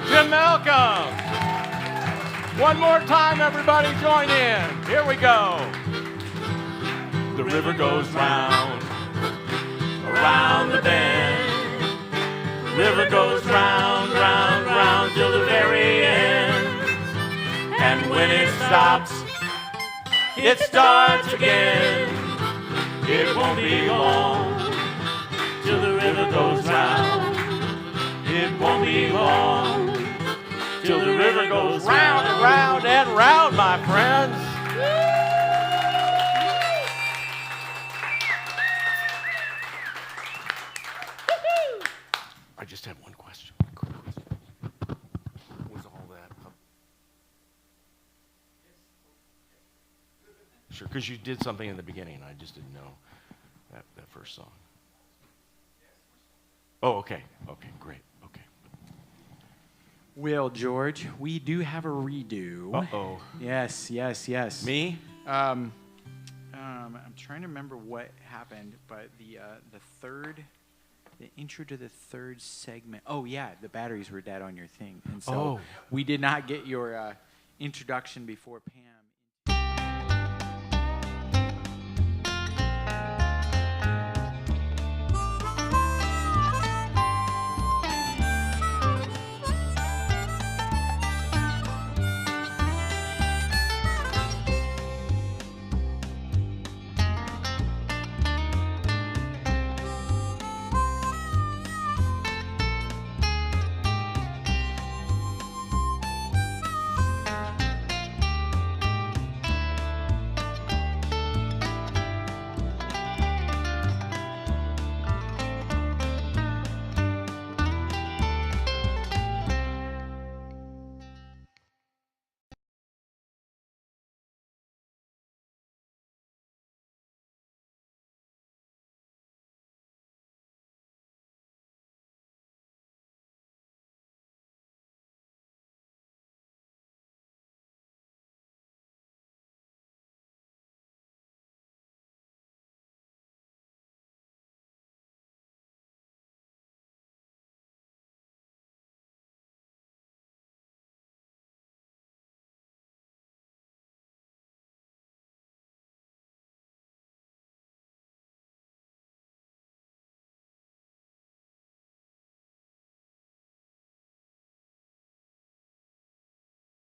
Jim Malcolm. One more time, everybody join in. Here we go. The river goes round, around the bend. The river goes round, round, round till the very end. And when it stops, it starts again. It won't be long till the river goes round. It won't be long till the river goes round and round and round, my friends. I just have one question. Was all that up? Sure, because you did something in the beginning. I just didn't know that first song. Oh, okay. Okay, great. Okay. Well, George, we do have a redo. Uh-oh. Yes. Me? I'm trying to remember what happened, but the intro to the third segment. Oh yeah, the batteries were dead on your thing, and so we did not get your introduction before Pam.